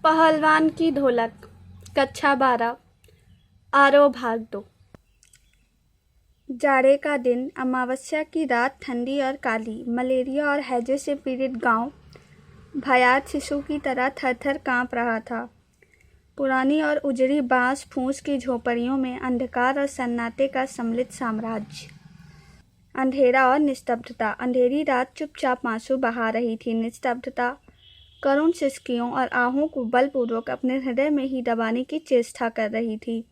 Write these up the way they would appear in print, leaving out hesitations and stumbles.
पहलवान की ढोलक कक्षा 12 आरोह भाग 2। जाड़े का दिन, अमावस्या की रात, ठंडी और काली, मलेरिया और हैजे से पीड़ित गांव भयात शिशु की तरह थर-थर कांप रहा था। पुरानी और उजड़ी बांस फूस की झोपड़ियों में अंधकार और सन्नाटे का सम्मिलित साम्राज्य। अंधेरा और निस्तब्धता। अंधेरी रात चुपचाप आंसू बहा रही थी। निस्तब्धता करुण सिसकियों और आहों को बलपूर्वक अपने हृदय में ही दबाने की चेष्टा कर रही थी।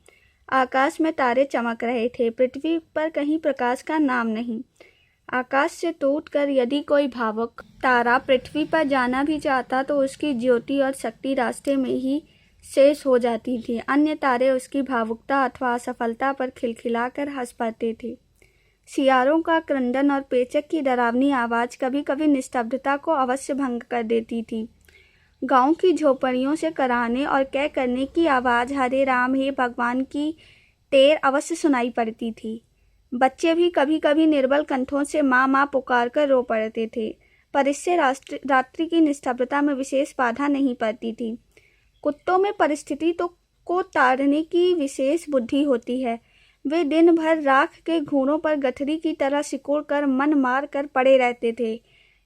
आकाश में तारे चमक रहे थे। पृथ्वी पर कहीं प्रकाश का नाम नहीं। आकाश से टूटकर यदि कोई भावुक तारा पृथ्वी पर जाना भी चाहता तो उसकी ज्योति और शक्ति रास्ते में ही शेष हो जाती थी। अन्य तारे उसकी भावुकता अथवा असफलता पर खिलखिलाकर हंस पड़ते थे। सियारों का क्रंदन और पेचक की डरावनी आवाज़ कभी कभी निस्तब्धता को अवश्य भंग कर देती थी। गांव की झोपड़ियों से कराहने और कै करने की आवाज़, हरे राम हे भगवान की टेर अवश्य सुनाई पड़ती थी। बच्चे भी कभी कभी निर्बल कंठों से माँ माँ पुकार कर रो पड़ते थे, पर इससे रात्रि की निस्तब्धता में विशेष बाधा नहीं पड़ती थी। कुत्तों में परिस्थिति को ताड़ने की विशेष बुद्धि होती है। वे दिन भर राख के घूरों पर गठरी की तरह सिकुड़ कर मन मार कर पड़े रहते थे।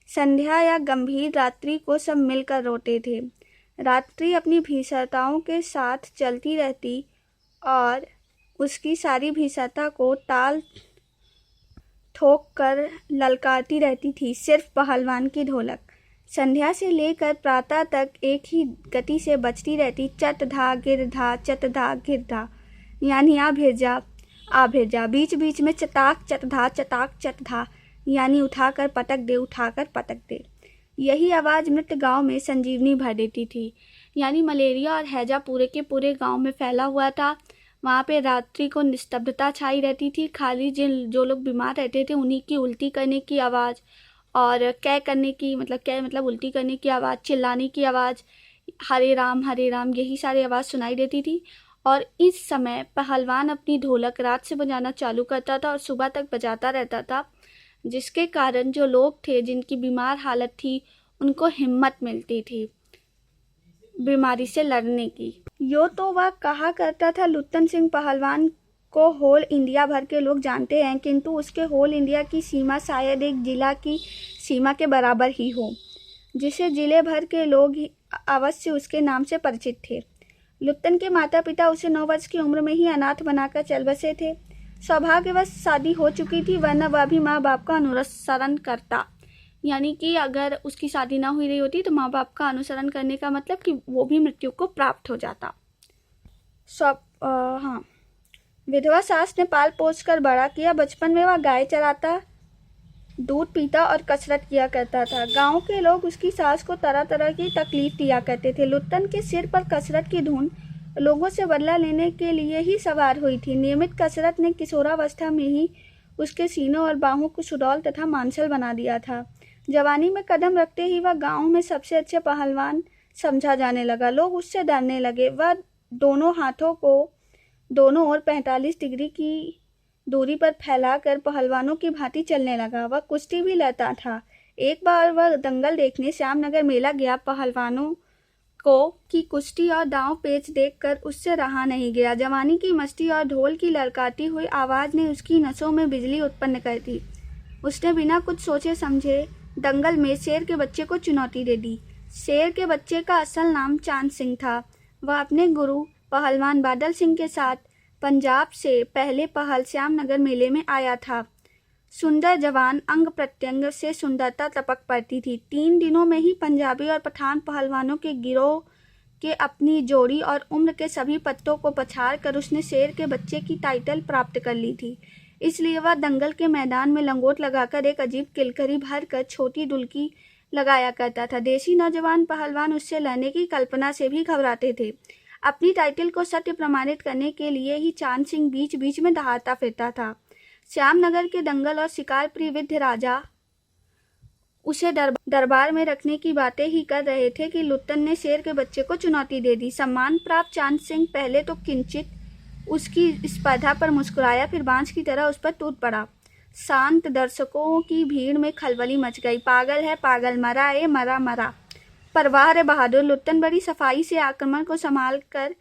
संध्या या गंभीर रात्रि को सब मिलकर रोते थे। रात्रि अपनी भीषणताओं के साथ चलती रहती और उसकी सारी भीषणता को ताल ठोक कर ललकारती रहती थी। सिर्फ पहलवान की ढोलक संध्या से लेकर प्रातः तक एक ही गति से बजती रहती। चट धा गिर धा, चट धा गिर धा, यानी आ भेजा। बीच बीच में चटाक चट धा, चटाक चट धा, यानी उठाकर पटक दे, उठाकर पटक दे। यही आवाज़ मृत गांव में संजीवनी भर देती थी। यानी मलेरिया और हैजा पूरे के पूरे गांव में फैला हुआ था। वहाँ पे रात्रि को निस्तब्धता छाई रहती थी। खाली जो लोग बीमार रहते थे उन्हीं की उल्टी करने की आवाज़ और कै करने की मतलब उल्टी करने की आवाज़, चिल्लाने की आवाज़, हरे राम, यही सारी आवाज़ सुनाई देती थी। और इस समय पहलवान अपनी ढोलक रात से बजाना चालू करता था और सुबह तक बजाता रहता था, जिसके कारण जो लोग थे जिनकी बीमार हालत थी उनको हिम्मत मिलती थी बीमारी से लड़ने की। यो तो वह कहा करता था, लुत्तन सिंह पहलवान को होल इंडिया भर के लोग जानते हैं, किंतु उसके होल इंडिया की सीमा शायद एक जिला की सीमा के बराबर ही हो, जिसे जिले भर के लोग अवश्य उसके नाम से परिचित थे। लुत्तन के माता पिता उसे 9 वर्ष की उम्र में ही अनाथ बनाकर चल बसे थे। सौभाग्यवश शादी हो चुकी थी, वरना वह भी माँ बाप का अनुसरण करता। यानी कि अगर उसकी शादी ना हुई रही होती तो माँ बाप का अनुसरण करने का मतलब कि वो भी मृत्यु को प्राप्त हो जाता। विधवा सास ने पाल पोस कर बड़ा किया। बचपन में वह गाय चराता, दूध पीता और कसरत किया करता था। गांव के लोग उसकी सास को तरह तरह की तकलीफ दिया करते थे। लुत्तन के सिर पर कसरत की धुन लोगों से बदला लेने के लिए ही सवार हुई थी। नियमित कसरत ने किशोरावस्था में ही उसके सीनों और बाहों को सुडौल तथा मांसल बना दिया था। जवानी में कदम रखते ही वह गांव में सबसे अच्छे पहलवान समझा जाने लगा। लोग उससे डरने लगे। वह दोनों हाथों को दोनों ओर 45 डिग्री की दूरी पर फैलाकर पहलवानों की भांति चलने लगा। वह कुश्ती भी लड़ता था। एक बार वह दंगल देखने श्यामनगर मेला गया। पहलवानों की कुश्ती और दांव पेच देखकर उससे रहा नहीं गया। जवानी की मस्ती और ढोल की ललकारती हुई आवाज़ ने उसकी नसों में बिजली उत्पन्न कर दी। उसने बिना कुछ सोचे समझे दंगल में शेर के बच्चे को चुनौती दे दी। शेर के बच्चे का असल नाम चांद सिंह था। वह अपने गुरु पहलवान बादल सिंह के साथ पंजाब से पहले पहल श्यामनगर मेले में आया था। सुंदर जवान, अंग प्रत्यंग से सुंदरता टपक पड़ती थी। 3 दिनों में ही पंजाबी और पठान पहलवानों के गिरोह के अपनी जोड़ी और उम्र के सभी पत्तों को पछाड़ कर उसने शेर के बच्चे की टाइटल प्राप्त कर ली थी। इसलिए वह दंगल के मैदान में लंगोट लगाकर एक अजीब किलकरी भर कर छोटी डुलकी लगाया करता था। देसी नौजवान पहलवान उससे लड़ने की कल्पना से भी घबराते थे। अपनी टाइटल को सत्य प्रमाणित करने के लिए ही चांद सिंह बीच बीच में दहाड़ता फिरता था। श्यामनगर के दंगल और शिकार प्रिय विद्य राजा उसे दरबार में रखने की बातें ही कर रहे थे कि लुत्तन ने शेर के बच्चे को चुनौती दे दी। सम्मान प्राप्त चांद सिंह पहले तो किंचित उसकी स्पर्धा पर मुस्कुराया, फिर बांझ की तरह उस पर टूट पड़ा। शांत दर्शकों की भीड़ में खलबली मच गई। पागल है पागल, मरा ए मरा मरा। परवाह रे बहादुर। लुत्तन बड़ी सफाई से आक्रमण को संभाल कर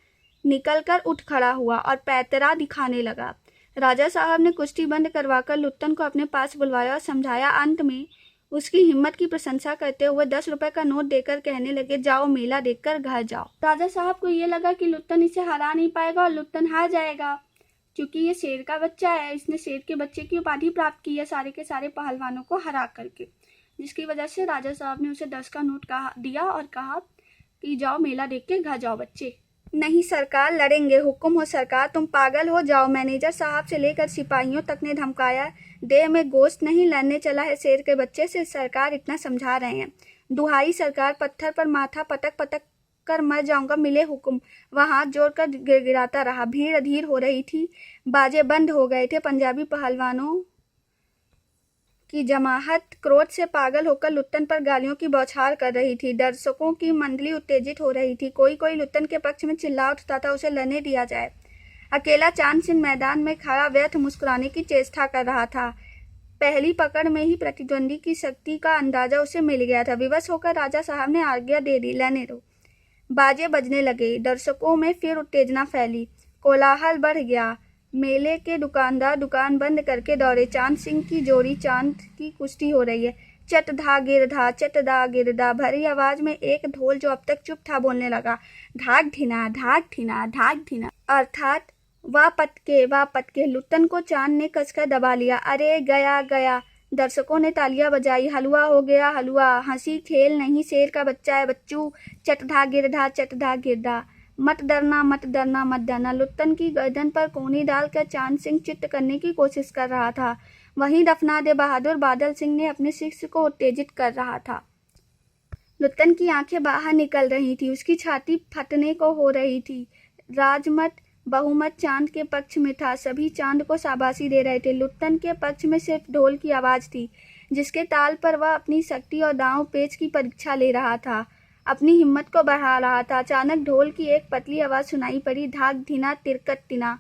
निकल कर उठ खड़ा हुआ और पैतरा दिखाने लगा। राजा साहब ने कुश्ती बंद करवाकर लुत्तन को अपने पास बुलवाया और समझाया। अंत में उसकी हिम्मत की प्रशंसा करते हुए 10 रुपए का नोट देकर कहने लगे, जाओ मेला देखकर घर जाओ। राजा साहब को ये लगा कि लुत्तन इसे हरा नहीं पाएगा और लुत्तन हार जाएगा, क्योंकि ये शेर का बच्चा है। इसने शेर के बच्चे की उपाधि प्राप्त की है सारे के सारे पहलवानों को हरा करके, जिसकी वजह से राजा साहब ने उसे 10 का नोट दिया और कहा कि जाओ मेला देख के घर जाओ बच्चे। नहीं सरकार, लड़ेंगे। हुक्म हो सरकार, तुम पागल हो जाओ। मैनेजर साहब से लेकर सिपाहियों तक ने धमकाया। देह में गोश्त नहीं, लड़ने चला है शेर के बच्चे से। सरकार इतना समझा रहे हैं। दुहाई सरकार, पत्थर पर माथा पटक पटक कर मर जाऊंगा, मिले हुक्म। वह हाथ जोड़कर गिड़गिड़ाता रहा। भीड़ अधीर हो रही थी, बाजे बंद हो गए थे। पंजाबी पहलवानों की जमाहत क्रोध से पागल होकर लुत्तन पर गालियों की बौछार कर रही थी। दर्शकों की मंडली उत्तेजित हो रही थी। कोई कोई लुत्तन के पक्ष में चिल्ला उठता था, उसे लड़ने दिया जाए। अकेला चांद सिंह मैदान में खड़ा व्यर्थ मुस्कुराने की चेष्टा कर रहा था। पहली पकड़ में ही प्रतिद्वंदी की शक्ति का अंदाजा उसे मिल गया था। विवश होकर राजा साहब ने आज्ञा दे दी, लेने दो। बाजे बजने लगे। दर्शकों में फिर उत्तेजना फैली, कोलाहल बढ़ गया। मेले के दुकानदार दुकान बंद करके दौड़े। चांद सिंह की जोड़ी चांद की कुश्ती हो रही है। चट धा गिरधा, चट धा गिरधा भरी आवाज में एक ढोल जो अब तक चुप था बोलने लगा, धाक ढिना धाक ढिना धाक ढिना, अर्थात वाह पटके। लुत्तन को चांद ने कसकर दबा लिया। अरे गया गया। दर्शकों ने तालियां बजाई। हलवा हो गया हलवा। हंसी खेल नहीं, शेर का बच्चा है बच्चू। चट धा गिरधा, चट धा गिरधा। मत डरना मत डरना मत डरना। लुत्तन की गर्दन पर कोहनी डालकर चांद सिंह चित्त करने की कोशिश कर रहा था। वहीं दफना दे बहादुर बादल सिंह ने अपने शिष्य को उत्तेजित कर रहा था। लुत्तन की आंखें बाहर निकल रही थी, उसकी छाती फटने को हो रही थी। राजमत बहुमत चांद के पक्ष में था। सभी चांद को शाबाशी दे रहे थे। लुत्तन के पक्ष में सिर्फ ढोल की आवाज थी, जिसके ताल पर वह अपनी शक्ति और दांव पेच की परीक्षा ले रहा था, अपनी हिम्मत को बढ़ा रहा था। अचानक ढोल की एक पतली आवाज सुनाई पड़ी, धाक धिना तिरकत तिना,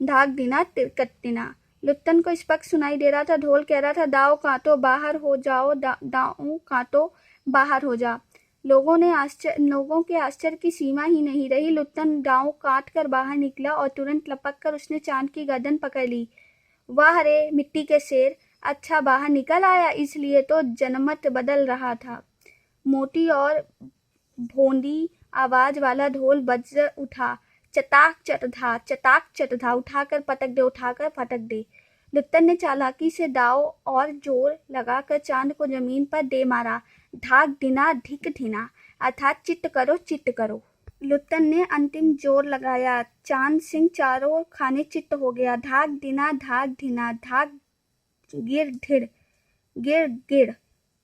धाक धिना तिरकत तिना। लुत्तन को स्पष्ट सुनाई दे रहा था। ढोल कह रहा था, दाव काटो बाहर हो जाओ, दाव काटो बाहर हो जा। लोगों के आश्चर्य की सीमा ही नहीं रही। लुत्तन दाव काट कर बाहर निकला और तुरंत लपक कर उसने चांद की गर्दन पकड़ ली। वाह रे मिट्टी के शेर, अच्छा बाहर निकल आया, इसलिए तो जनमत बदल रहा था। मोटी और भोंदी आवाज वाला ढोल बज उठा। चटाक चटधा, उठाकर पटक दे, उठाकर पटक दे। लुत्तन ने चालाकी से दाव और जोर लगाकर चांद को जमीन पर दे मारा। धाक धिना धिक धिना, अर्थात चित्त करो। लुत्तन ने अंतिम जोर लगाया। चांद सिंह चारों खाने चित्त हो गया। धाक धिना धाक धिना, धाक गिर धिड़ गिर गिड़।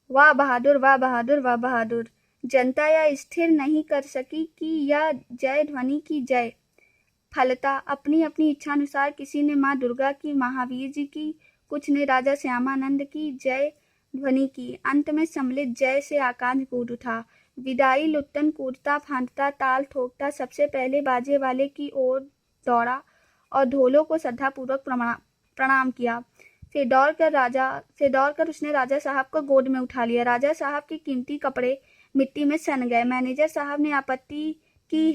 वाह बहादुर वाह बहादुर वाह बहादुर। जनता यह स्थिर नहीं कर सकी कि यह जय ध्वनि की जय। फलता अपनी अपनी इच्छानुसार किसी ने माँ दुर्गा की, महावीर जी की, कुछ ने राजा श्यामानंद की जय ध्वनि की। अंत में सम्मिलित जय से आकाश गूंज उठा। विदाई लुत्तन कूदता फांदता ताल ठोकता सबसे पहले बाजे वाले की ओर दौड़ा और ढोलों को श्रद्धापूर्वक प्रणाम किया। फिर दौड़कर उसने राजा साहब को गोद में उठा लिया। राजा साहब के कीमती कपड़े मिट्टी में सन गए। मैनेजर साहब ने आपत्ति की,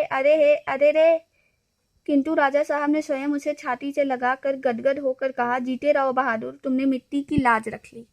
अरे रे, किंतु राजा साहब ने स्वयं उसे छाती से लगाकर गदगद होकर कहा, जीते रहो बहादुर, तुमने मिट्टी की लाज रख ली।